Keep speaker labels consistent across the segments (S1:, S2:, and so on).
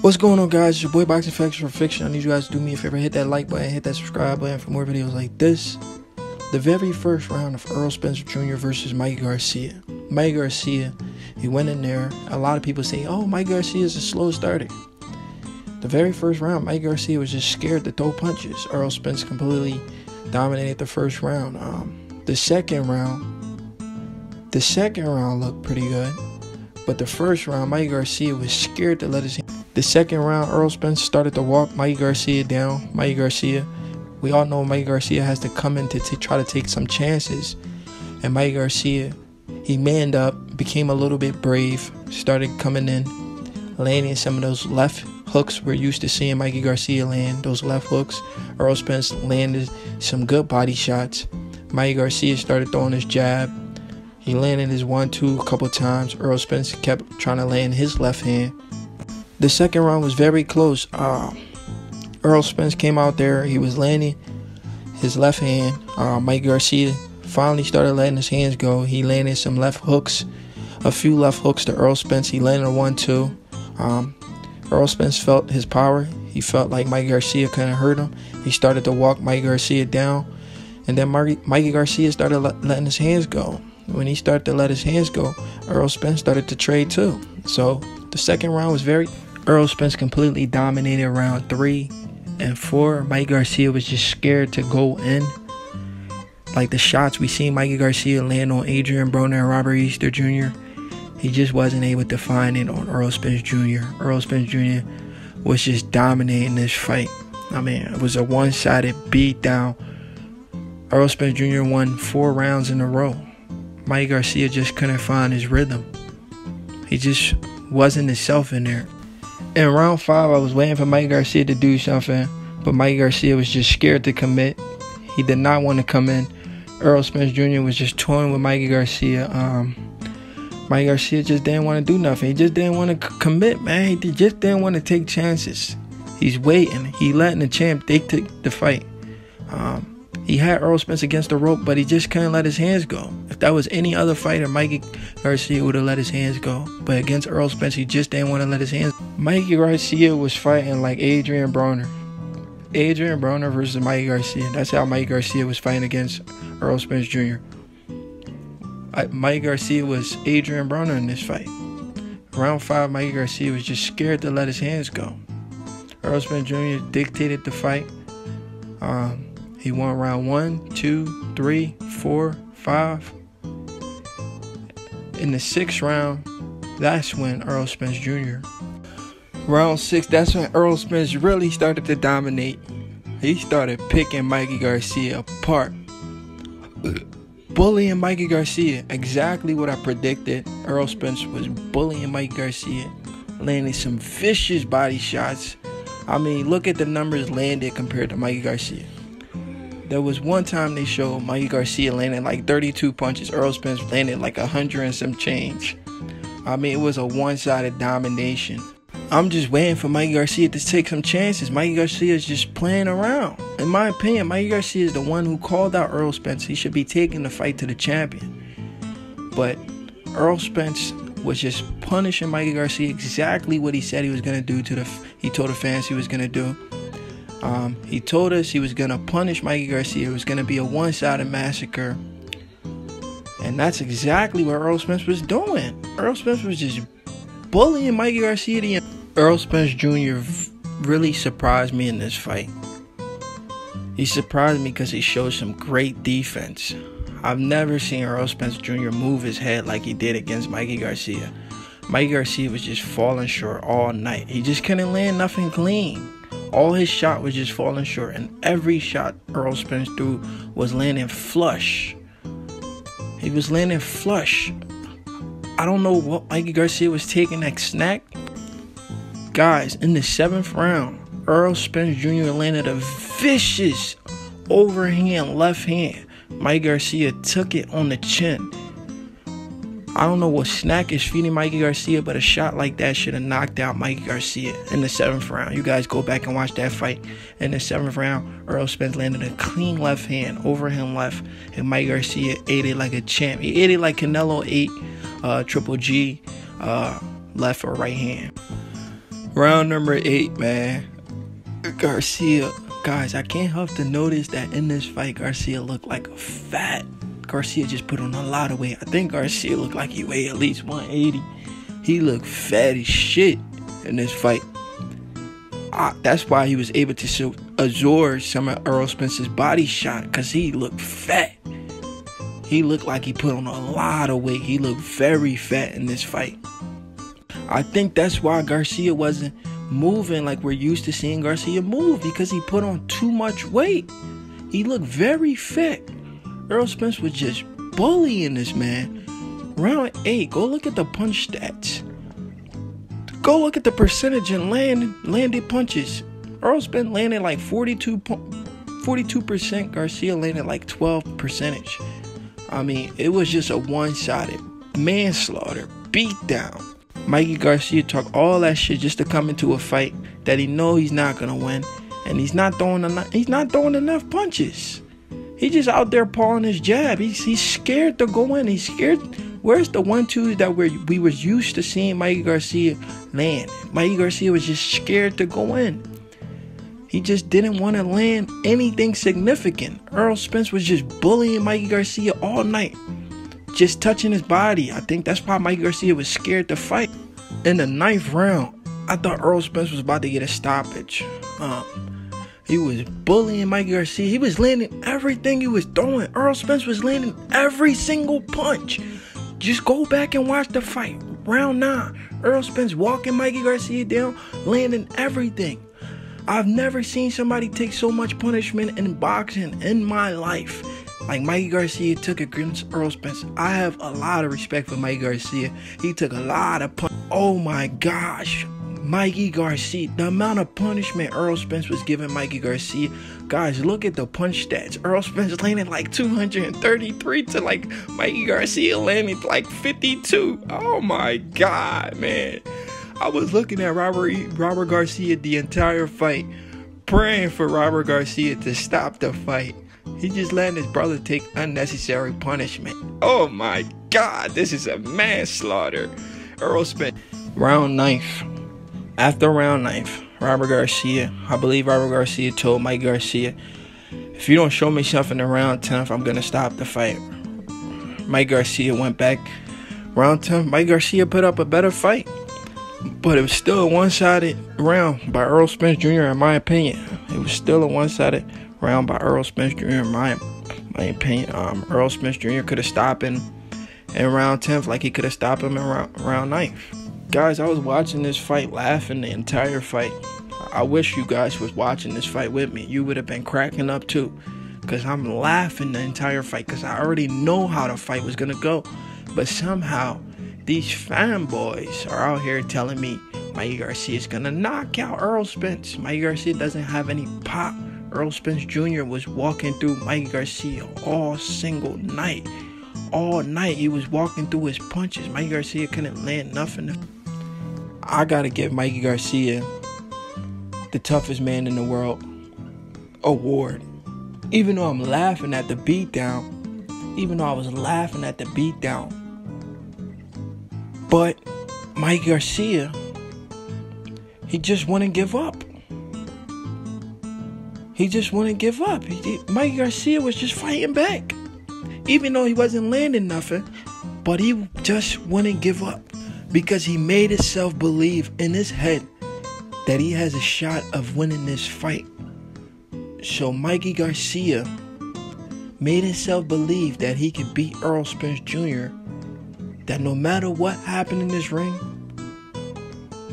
S1: What's going on, guys? It's your boy Boxing Facts for Fiction. I need you guys to do me a favor, hit that like button, hit that subscribe button for more videos like this. The very first round of Errol Spence Jr. versus Mikey Garcia. Mikey Garcia, he went in there. A lot of people say, oh, Mikey Garcia is a slow starter. The very first round, Mikey Garcia was just scared to throw punches. Errol Spence completely dominated the first round. The second round looked pretty good. But the first round, Mikey Garcia was scared to let his hand. The second round, Errol Spence started to walk Mikey Garcia down. Mikey Garcia, we all know Mikey Garcia has to come in to try to take some chances. And Mikey Garcia, he manned up, became a little bit brave, started coming in, landing some of those left hooks we're used to seeing Mikey Garcia land. Those left hooks, Errol Spence landed some good body shots. Mikey Garcia started throwing his jab. He landed his 1-2 a couple times. Errol Spence kept trying to land his left hand. The second round was very close. Errol Spence came out there. He was landing his left hand. Mikey Garcia finally started letting his hands go. He landed some left hooks, a few left hooks to Errol Spence. He landed a 1-2. Errol Spence felt his power. He felt like Mikey Garcia couldn't hurt him. He started to walk Mikey Garcia down. And then Mikey Garcia started letting his hands go. When he started to let his hands go, Errol Spence started to trade too. So the second round was Errol Spence completely dominated round 3 and 4. Mikey Garcia was just scared to go in. Like the shots we seen Mikey Garcia land on Adrian Broner and Robert Easter Jr., he just wasn't able to find it on Errol Spence Jr. Errol Spence Jr. was just dominating this fight. I mean, it was a one-sided beatdown. Errol Spence Jr. won 4 rounds in a row. Mikey Garcia just couldn't find his rhythm. He just wasn't himself in there. In round 5, I was waiting for Mikey Garcia to do something, but Mikey Garcia was just scared to commit. He did not want to come in. Errol Spence Jr. was just toying with Mikey Garcia. Mikey Garcia just didn't want to do nothing. He just didn't want to commit, man. He just didn't want to take chances. He's waiting. He letting the champ dictate the fight. He had Errol Spence against the rope, but he just couldn't let his hands go. If that was any other fighter, Mikey Garcia would have let his hands go. But against Errol Spence, he just didn't want to let his hands go. Mikey Garcia was fighting like Adrian Broner. Adrian Broner versus Mikey Garcia. That's how Mikey Garcia was fighting against Errol Spence Jr. Mikey Garcia was Adrian Broner in this fight. Round 5, Mikey Garcia was just scared to let his hands go. Errol Spence Jr. dictated the fight. He won round 1, 2, 3, 4, 5. In the 6th round, that's when Errol Spence Jr. Round 6, that's when Errol Spence really started to dominate. He started picking Mikey Garcia apart. Bullying Mikey Garcia. Exactly what I predicted. Errol Spence was bullying Mikey Garcia. Landing some vicious body shots. I mean, look at the numbers landed compared to Mikey Garcia. There was one time they showed Mikey Garcia landing like 32 punches. Errol Spence landed like 100 and some change. I mean, it was a one-sided domination. I'm just waiting for Mikey Garcia to take some chances. Mikey Garcia is just playing around. In my opinion, Mikey Garcia is the one who called out Errol Spence. He should be taking the fight to the champion. But Errol Spence was just punishing Mikey Garcia exactly what he said he was going to do he told the fans he was going to do. He told us he was going to punish Mikey Garcia. It was going to be a one-sided massacre. And that's exactly what Errol Spence was doing. Errol Spence was just bullying Mikey Garcia. Errol Spence Jr. really surprised me in this fight. He surprised me because he showed some great defense. I've never seen Errol Spence Jr. move his head like he did against Mikey Garcia. Mikey Garcia was just falling short all night. He just couldn't land nothing clean. All his shot was just falling short, and every shot Errol Spence threw was landing flush. He was landing flush. I don't know what Mikey Garcia was taking that snack. Guys, in the 7th round, Errol Spence Jr. landed a vicious overhand left hand. Mikey Garcia took it on the chin. I don't know what snack is feeding Mikey Garcia, but a shot like that should have knocked out Mikey Garcia in the 7th round. You guys go back and watch that fight. In the 7th round, Errol Spence landed a clean left hand, overhand left, and Mikey Garcia ate it like a champ. He ate it like Canelo ate Triple G left or right hand. Round number 8, man. Garcia. Guys, I can't help to notice that in this fight, Garcia looked like a fat. Garcia just put on a lot of weight. I think Garcia looked like he weighed at least 180. He looked fat as shit in this fight. That's why he was able to absorb some of Errol Spence's body shot, because he looked fat. He looked like he put on a lot of weight. He looked very fat in this fight. I think that's why Garcia wasn't moving like we're used to seeing Garcia move, because he put on too much weight. He looked very fat. Errol Spence was just bullying this man. Round 8, go look at the punch stats. Go look at the percentage in landed punches. Errol Spence landed like 42%. Garcia landed like 12%. I mean, it was just a one-sided manslaughter, beatdown. Mikey Garcia talked all that shit just to come into a fight that he know he's not gonna win, and he's not throwing enough punches. He's just out there pawing his jab. He's scared to go in. He's scared. Where's the 1-2s that we was used to seeing Mikey Garcia land? Mikey Garcia was just scared to go in. He just didn't want to land anything significant. Errol Spence was just bullying Mikey Garcia all night, just touching his body. I think that's why Mikey Garcia was scared to fight. In the 9th round, I thought Errol Spence was about to get a stoppage. He was bullying Mikey Garcia. He was landing everything he was throwing. Errol Spence was landing every single punch. Just go back and watch the fight. Round 9, Errol Spence walking Mikey Garcia down, landing everything. I've never seen somebody take so much punishment in boxing in my life like Mikey Garcia took against Errol Spence. I have a lot of respect for Mikey Garcia. He took a lot of Oh my gosh. Mikey Garcia, the amount of punishment Errol Spence was giving Mikey Garcia. Guys, look at the punch stats. Errol Spence landed like 233 to like Mikey Garcia landed like 52. Oh my God, man. I was looking at Robert Garcia the entire fight, praying for Robert Garcia to stop the fight. He just let his brother take unnecessary punishment. Oh my God, this is a manslaughter. Errol Spence. Round 9th. After round 9th, Robert Garcia, I believe Robert Garcia told Mike Garcia, if you don't show me something in round 10th, I'm going to stop the fight. Mike Garcia went back. Round 10th, Mike Garcia put up a better fight. But it was still a one-sided round by Errol Spence Jr. in my opinion. It was still a one-sided round by Errol Spence Jr. in my opinion. Errol Spence Jr. could have stopped him in round 10th like he could have stopped him in round 9th. Guys, I was watching this fight laughing the entire fight. I wish you guys was watching this fight with me. You would have been cracking up too, because I'm laughing the entire fight because I already know how the fight was going to go. But somehow, these fanboys are out here telling me Mikey Garcia is going to knock out Errol Spence. Mikey Garcia doesn't have any pop. Errol Spence Jr. was walking through Mikey Garcia all single night. All night he was walking through his punches. Mikey Garcia couldn't land nothing. I got to give Mikey Garcia the toughest man in the world award. Even though I'm laughing at the beatdown. Even though I was laughing at the beatdown. But Mikey Garcia, he just wouldn't give up. He just wouldn't give up. Mikey Garcia was just fighting back. Even though he wasn't landing nothing, but he just wouldn't give up. Because he made himself believe in his head that he has a shot of winning this fight. So Mikey Garcia made himself believe that he could beat Errol Spence Jr., that no matter what happened in this ring,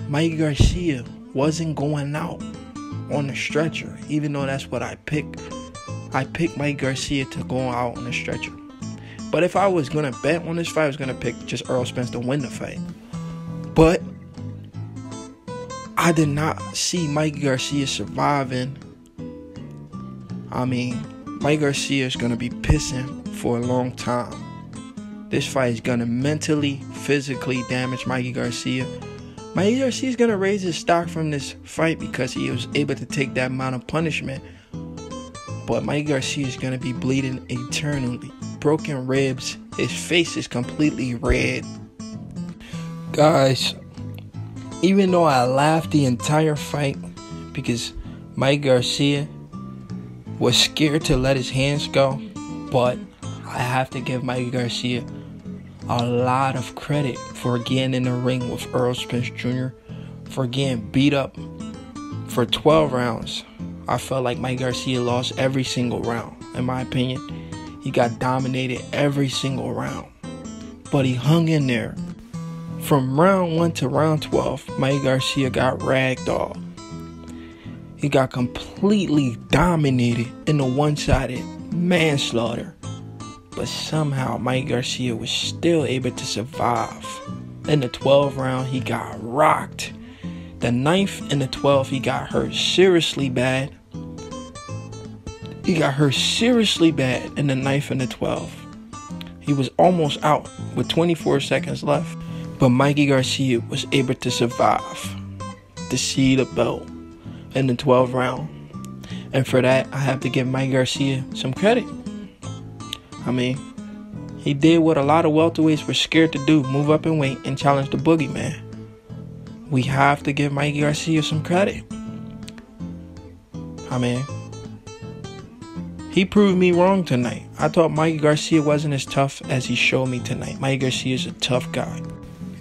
S1: Mikey Garcia wasn't going out on the stretcher, even though that's what I picked. I picked Mikey Garcia to go out on the stretcher. But if I was going to bet on this fight, I was going to pick just Errol Spence to win the fight. But I did not see Mikey Garcia surviving. I mean, Mikey Garcia is going to be pissing for a long time. This fight is going to mentally, physically damage Mikey Garcia. Mikey Garcia is going to raise his stock from this fight because he was able to take that amount of punishment. But Mikey Garcia is going to be bleeding eternally. Broken ribs. His face is completely red. Guys, Even though I laughed the entire fight because Mikey Garcia was scared to let his hands go, but I have to give Mikey Garcia a lot of credit for getting in the ring with Errol Spence Jr., for getting beat up for 12 rounds. I felt like Mikey Garcia lost every single round, in my opinion. He got dominated every single round, but he hung in there. From round 1 to round 12, Mikey Garcia got ragdolled. He got completely dominated in a one-sided manslaughter. But somehow Mikey Garcia was still able to survive. In the 12th round, he got rocked. The 9th and the 12th, he got hurt seriously bad. He got hurt seriously bad in the 9th and the 12th. He was almost out with 24 seconds left. But Mikey Garcia was able to survive to see the belt in the 12th round. And for that, I have to give Mikey Garcia some credit. I mean, he did what a lot of welterweights were scared to do, move up in weight and challenge the boogeyman. We have to give Mikey Garcia some credit. I mean, he proved me wrong tonight. I thought Mikey Garcia wasn't as tough as he showed me tonight. Mikey Garcia is a tough guy.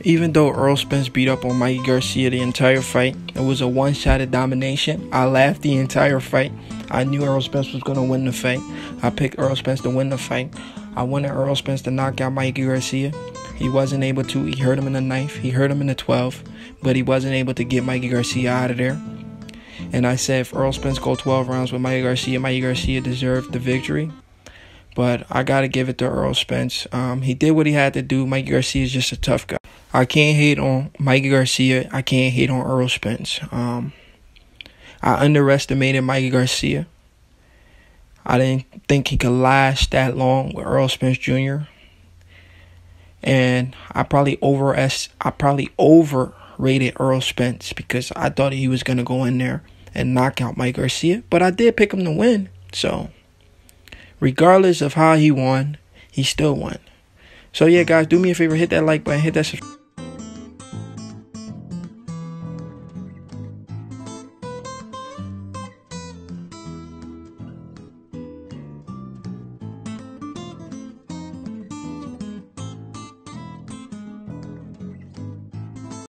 S1: Even though Errol Spence beat up on Mikey Garcia the entire fight, it was a one-sided domination. I laughed the entire fight. I knew Errol Spence was going to win the fight. I picked Errol Spence to win the fight. I wanted Errol Spence to knock out Mikey Garcia. He wasn't able to. He hurt him in the 9th. He hurt him in the 12th. But he wasn't able to get Mikey Garcia out of there. And I said if Errol Spence go 12 rounds with Mikey Garcia deserved the victory. But I got to give it to Errol Spence. He did what he had to do. Mikey Garcia is just a tough guy. I can't hate on Mikey Garcia. I can't hate on Errol Spence. I underestimated Mikey Garcia. I didn't think he could last that long with Errol Spence Jr. And I probably overrated Errol Spence because I thought he was going to go in there and knock out Mikey Garcia. But I did pick him to win. So regardless of how he won, he still won. So yeah, guys, do me a favor, hit that like button, hit that subscribe.